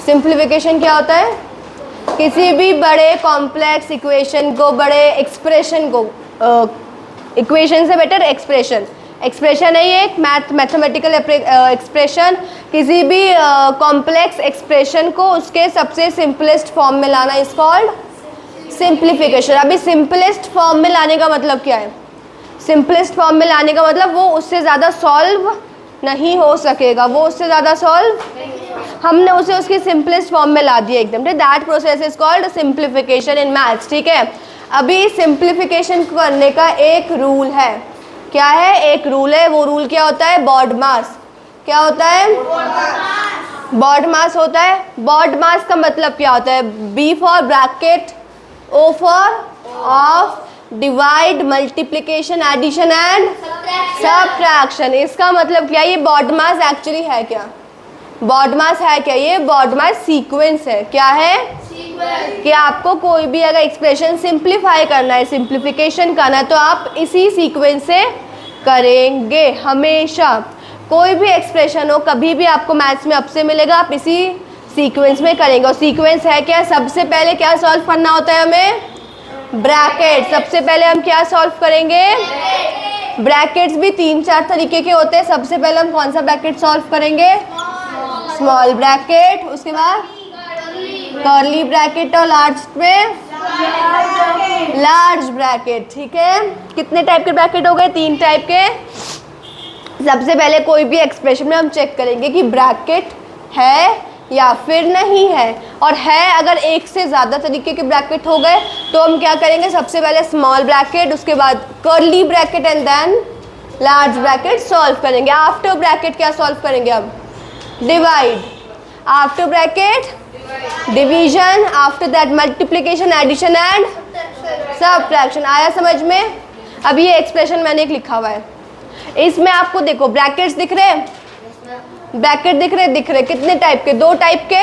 Simplification क्या होता है? किसी भी बड़े कॉम्प्लेक्स इक्वेशन को, बड़े एक्सप्रेशन को, इक्वेशन से बेटर एक्सप्रेशन, एक्सप्रेशन है ये एक मैथमेटिकल एक्सप्रेशन, किसी भी कॉम्प्लेक्स एक्सप्रेशन को उसके सबसे सिंपलेस्ट फॉर्म में लाना इज कॉल्ड सिंप्लीफिकेशन। अभी सिंपलेस्ट फॉर्म में लाने का मतलब क्या है? सिंपलेस्ट फॉर्म में लाने का मतलब वो उससे ज़्यादा सॉल्व नहीं हो सकेगा, वो उससे ज़्यादा सॉल्व, हमने उसे उसकी सिंपलेस्ट फॉर्म में ला दिया एकदम। That process is called simplification in maths. ठीक है, अभी सिंप्लीफिकेशन करने का एक रूल है। क्या है? एक रूल है। वो रूल क्या होता है? बॉड मास। क्या होता है? बॉड मास होता है। बॉड मास का मतलब क्या होता है? B for bracket, O for of, divide, multiplication, addition and subtraction. इसका मतलब क्या? ये बॉड मास एक्चुअली है क्या? बॉड मास है क्या? ये बॉड मास सीक्वेंस है। क्या है? सीक्वेंस। कि आपको कोई भी अगर एक्सप्रेशन सिंप्लीफाई करना है, सिंप्लीफिकेशन करना है, तो आप इसी सीक्वेंस से करेंगे हमेशा। कोई भी एक्सप्रेशन हो, कभी भी आपको मैथ्स में आपसे मिलेगा, आप इसी सीक्वेंस में करेंगे। और सीक्वेंस है क्या? सबसे पहले क्या सॉल्व करना होता है हमें? ब्रैकेट। सबसे पहले हम क्या सॉल्व करेंगे? ब्रैकेट्स भी 3-4 तरीके के होते हैं। सबसे पहले हम कौन सा ब्रैकेट सॉल्व करेंगे? स्मॉल ब्रैकेट, उसके बाद कर्ली ब्रैकेट, और लार्ज में लार्ज ब्रैकेट। ठीक है, कितने टाइप के ब्रैकेट हो गए? 3 टाइप के। सबसे पहले कोई भी एक्सप्रेशन में हम चेक करेंगे कि ब्रैकेट है या फिर नहीं है, और है अगर एक से ज़्यादा तरीके के ब्रैकेट हो गए तो हम क्या करेंगे? सबसे पहले स्मॉल ब्रैकेट, उसके बाद curly bracket and then large bracket solve करेंगे। आफ्टर ब्रैकेट क्या सॉल्व करेंगे? अब divide, after bracket division, after that multiplication, addition and subtraction. आया समझ में? अब ये एक्सप्रेशन मैंने एक लिखा हुआ है, इसमें आपको देखो ब्रैकेट्स दिख रहे हैं, ब्रैकेट दिख रहे कितने टाइप के? 2 टाइप के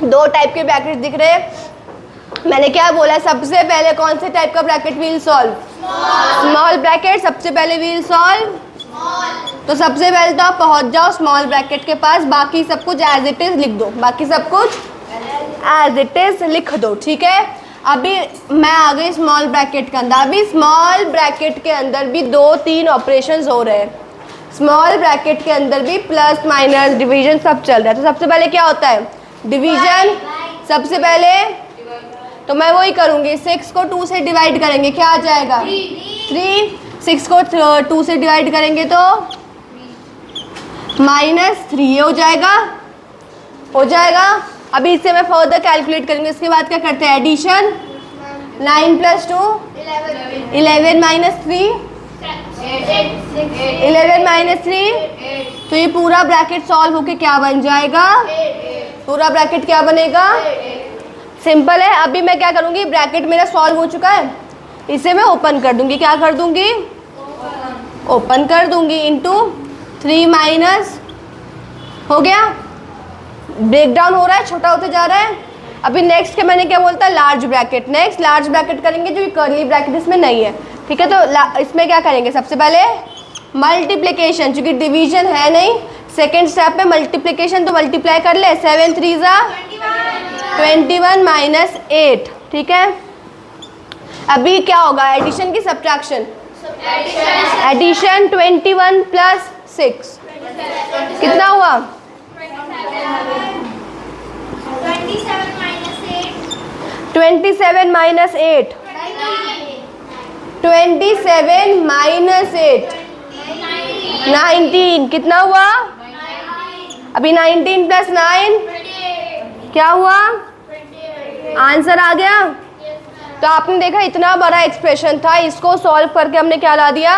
2 टाइप के ब्रैकेट दिख रहे हैं। मैंने क्या बोला? सबसे पहले कौन से टाइप का bracket we'll solve? Small bracket सबसे पहले वील सॉल्व। तो सबसे पहले तो आप पहुंच जाओ स्मॉल ब्रैकेट के पास, बाकी सब कुछ एज इट इज लिख दो, बाकी सब कुछ एज इट इज लिख दो। ठीक है, अभी मैं आ गई स्मॉल ब्रैकेट के अंदर। अभी स्मॉल ब्रैकेट के अंदर भी 2-3 ऑपरेशंस हो रहे हैं। स्मॉल ब्रैकेट के अंदर भी प्लस माइनस डिवीजन सब चल रहा है। तो सबसे पहले क्या होता है? डिवीजन। सबसे पहले तो मैं वही करूँगी, 6 को 2 से डिवाइड करेंगे, क्या आ जाएगा? 3। 6 को 2 से डिवाइड करेंगे तो -3 हो जाएगा, हो जाएगा। अभी इससे मैं फर्दर कैलकुलेट करेंगे। इसके बाद क्या करते हैं? एडिशन, 9 + 2 11 - 3 11 - 3। तो ये पूरा ब्रैकेट सॉल्व होके क्या बन जाएगा? पूरा ब्रैकेट क्या बनेगा? सिंपल है। अभी मैं क्या करूँगी? ब्रैकेट मेरा सॉल्व हो चुका है, इसे मैं ओपन कर दूंगी। क्या कर दूंगी? ओपन कर दूंगी। इंटू 3 माइनस हो गया, ब्रेक डाउन हो रहा है, छोटा होते जा रहा है। अभी नेक्स्ट के मैंने क्या बोलता है? Large bracket. Next large bracket करेंगे, जो कर्ली ब्रैकेट इसमें नहीं है। ठीक है, तो इसमें क्या करेंगे? सबसे पहले मल्टीप्लिकेशन, चूंकि डिवीजन है नहीं, सेकेंड स्टेप में मल्टीप्लिकेशन, तो मल्टीप्लाई कर ले। 7 × 3 = 21 - 8। ठीक है, अभी क्या होगा? एडिशन की सब्ट्रैक्शन? एडिशन 21 + 6 कितना हुआ? 27 - 8 27 - 8 19 कितना हुआ? अभी 19 + 9 क्या हुआ? आंसर आ गया। तो आपने देखा इतना बड़ा एक्सप्रेशन था, इसको सॉल्व करके हमने क्या ला दिया?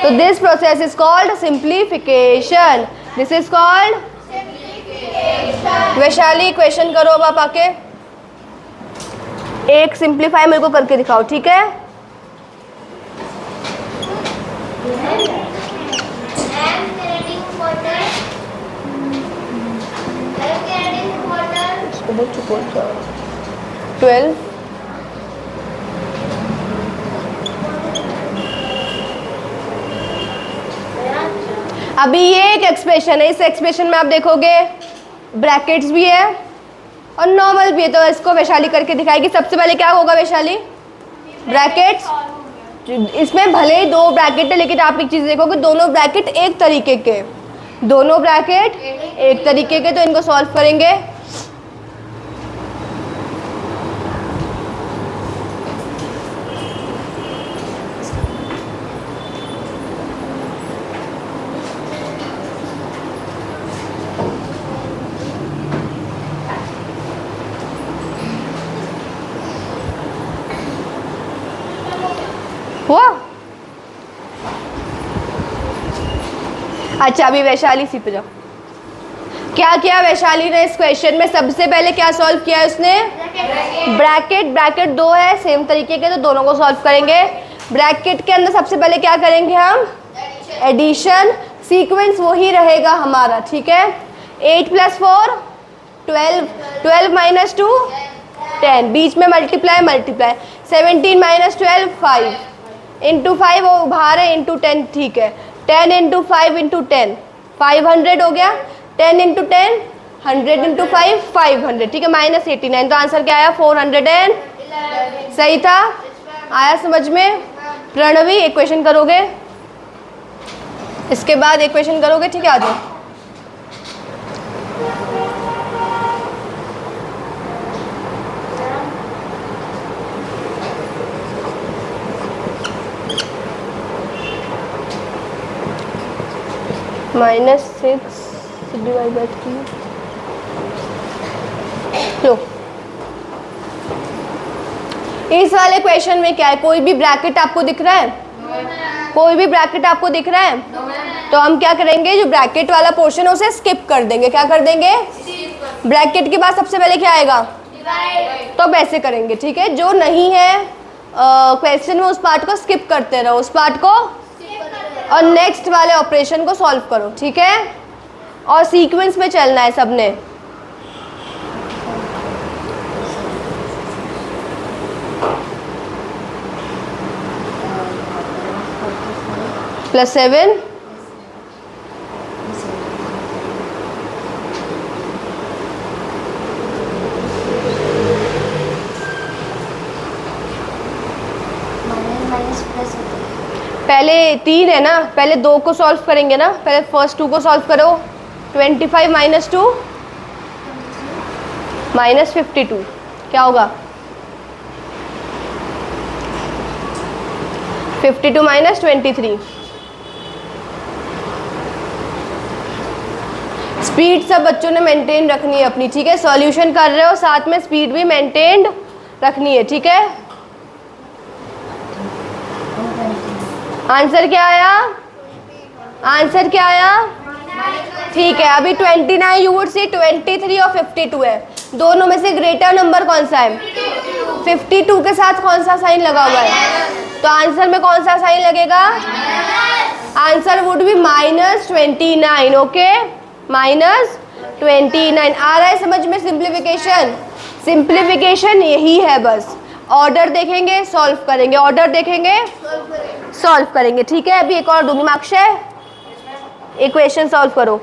तो this process is called simplification. This is called Vaishali, question करो अब आप आके। एक सिंप्लीफाई मेरे को करके दिखाओ। ठीक है, इसको बहुत चुप हो जाओ। 12 अभी ये एक एक्सप्रेशन है, इस एक्सप्रेशन में आप देखोगे ब्रैकेट्स भी है और नॉर्मल भी है, तो इसको वैशाली करके दिखाएगी। सबसे पहले क्या होगा वैशाली? ब्रैकेट्स। इसमें भले ही दो ब्रैकेट है, लेकिन आप एक चीज़ देखोगे, दोनों ब्रैकेट एक तरीके के, दोनों ब्रैकेट एक तरीके के, तो इनको सॉल्व करेंगे। हुआ? अच्छा, अभी वैशाली सी पे जाओ। क्या किया वैशाली ने इस क्वेश्चन में? सबसे पहले क्या सॉल्व किया है उसने? ब्रैकेट। ब्रैकेट दो है सेम तरीके के, तो दोनों को सॉल्व करेंगे। ब्रैकेट के अंदर सबसे पहले क्या करेंगे हम? एडिशन। सीक्वेंस वही रहेगा हमारा, ठीक है। 8 + 4 12, 12 - 2 10, बीच में मल्टीप्लाई मल्टीप्लाई। 17 - 12 5 इंटू 5 वो बाहर है, इंटू 10, ठीक है। 10 × 5 × 10 500 हो गया। 10 × 10 100 × 5 500, ठीक है। -89, तो आंसर क्या आया? 411। सही था? आया समझ में? प्रणवी एक क्वेश्चन करोगे, इसके बाद एक क्वेश्चन करोगे, ठीक है। आ जाओ। -6 डिवाइड 3। लो, इस वाले क्वेश्चन में क्या है? कोई भी ब्रैकेट आपको दिख रहा है? कोई भी ब्रैकेट आपको दिख रहा है? तो हम क्या करेंगे, जो ब्रैकेट वाला पोर्शन है उसे स्किप कर देंगे। क्या कर देंगे? ब्रैकेट के बाद सबसे पहले क्या आएगा? तो अब ऐसे करेंगे, ठीक है। जो नहीं है क्वेश्चन में, उस पार्ट को स्किप करते रहो, उस पार्ट को, और नेक्स्ट वाले ऑपरेशन को सॉल्व करो, ठीक है। और सीक्वेंस में चलना है सबने। +7 पहले 3 है ना, पहले 2 को सॉल्व करेंगे ना। पहले फर्स्ट 2 को सॉल्व करो। 25 - 2 -52 क्या होगा? 52 - 23। स्पीड सब बच्चों ने मेंटेन रखनी है अपनी, ठीक है। सॉल्यूशन कर रहे हो, साथ में स्पीड भी मेंटेन रखनी है, ठीक है। आंसर क्या आया? आंसर क्या आया? ठीक है। अभी 29 यू वुड सी 23 और 52 है। दोनों में से ग्रेटर नंबर कौन सा है? 52 के साथ कौन सा साइन लगा हुआ है? तो आंसर में कौन सा साइन लगेगा? Answer would be -29, okay. -29 आ रहा है समझ में? सिंप्लीफिकेशन, सिंप्लीफिकेशन यही है बस। ऑर्डर देखेंगे, सॉल्व करेंगे, ऑर्डर देखेंगे, सॉल्व करेंगे, ठीक है। अभी एक और दूंगी मार्क्शय, इक्वेशन सॉल्व करो।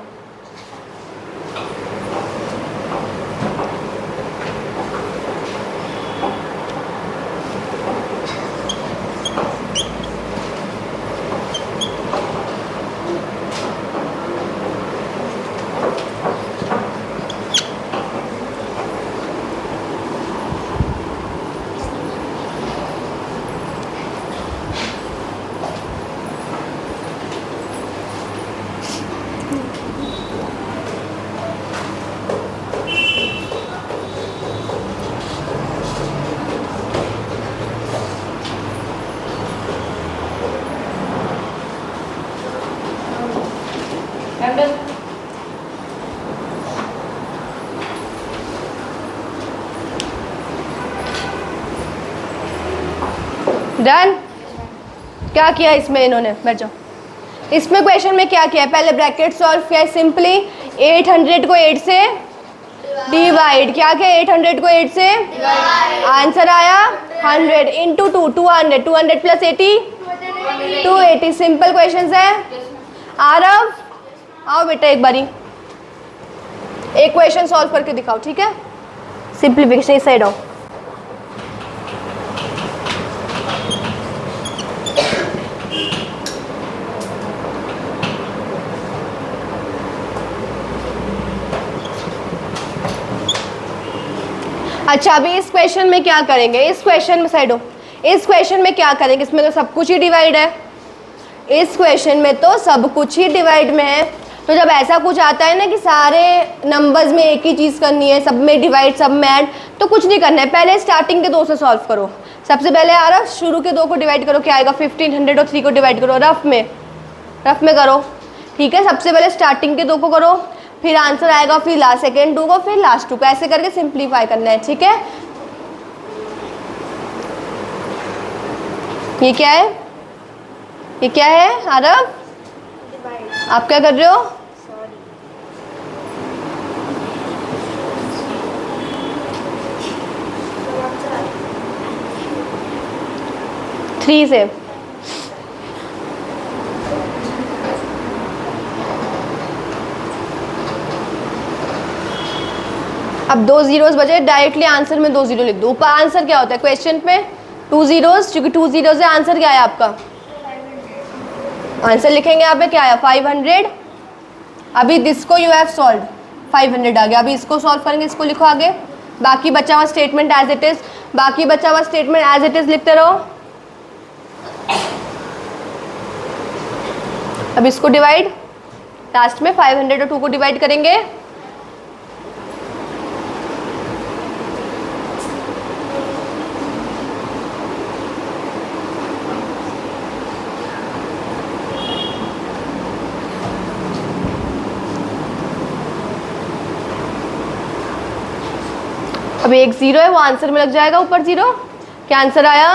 डन। क्या किया इसमें इन्होंने? बैठ जाओ। इसमें क्वेश्चन में क्या किया है? पहले ब्रैकेट सॉल्व किया है सिंपली। 800 को 8 से डिवाइड, क्या किया? 800 को 8 से आंसर आया 100 इंटू 2 200, 200 + 80 280। सिंपल क्वेश्चन है। आरव आओ बेटा एक बारी, एक क्वेश्चन सॉल्व करके दिखाओ, ठीक है। सिंप्लीफिकेशन इस साइड आओ। अच्छा अभी इस क्वेश्चन में क्या करेंगे, इस क्वेश्चन में साइड हो, इस क्वेश्चन में क्या करेंगे, इसमें तो सब कुछ ही डिवाइड है, इस क्वेश्चन में तो सब कुछ ही डिवाइड में है। तो जब ऐसा कुछ आता है ना कि सारे नंबर्स में एक ही चीज़ करनी है, सब में डिवाइड सब में ऐड, तो कुछ नहीं करना है, पहले स्टार्टिंग के 2 से सॉल्व करो। सबसे पहले आ रहा शुरू के 2 को डिवाइड करो, क्या आएगा 1500 और 3 को डिवाइड करो, रफ में करो, ठीक है। सबसे पहले स्टार्टिंग के 2 को करो, फिर आंसर आएगा, फिर लास्ट सेकेंड 2 को, फिर लास्ट 2 को, ऐसे करके सिंप्लीफाई करना है, ठीक है। ये क्या है, ये क्या है आरव, आप क्या कर रहे हो? 3 से अब 2 जीरोस बचे, डायरेक्टली आंसर में 2 जीरो लिख दो। ऊपर आंसर क्या होता है क्वेश्चन में 2 जीरोस, क्योंकि 2 जीरो से आंसर क्या आया आपका, आंसर लिखेंगे यहाँ पे क्या आया 500। अभी दिसको यू हैव सॉल्व 500 आ गया, अभी इसको सॉल्व करेंगे, इसको लिखो आगे, बाकी बचा हुआ स्टेटमेंट एज इट इज, बाकी बचा हुआ स्टेटमेंट एज इट इज लिखते रहो। अब इसको डिवाइड, लास्ट में 500 और 2 को डिवाइड करेंगे। अब एक 0 है, वो आंसर में लग जाएगा, ऊपर 0। क्या आंसर आया,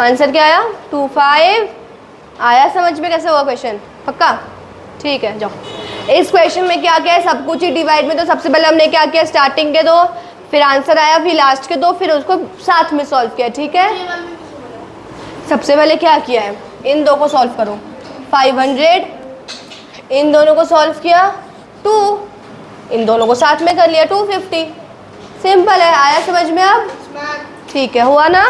आंसर क्या आया 25 आया। समझ में कैसे हुआ क्वेश्चन, पक्का, ठीक है। जाओ इस क्वेश्चन में क्या क्या है, सब कुछ ही डिवाइड में, तो सबसे पहले हमने क्या किया, स्टार्टिंग के 2, फिर आंसर आया, फिर लास्ट के 2, फिर उसको साथ में सॉल्व किया, ठीक है। सबसे पहले क्या किया है, इन 2 को सॉल्व करो, 500, इन दोनों को सॉल्व किया 2, इन दोनों को साथ में कर लिया 250। सिंपल है, आया समझ में अब, ठीक है, हुआ ना।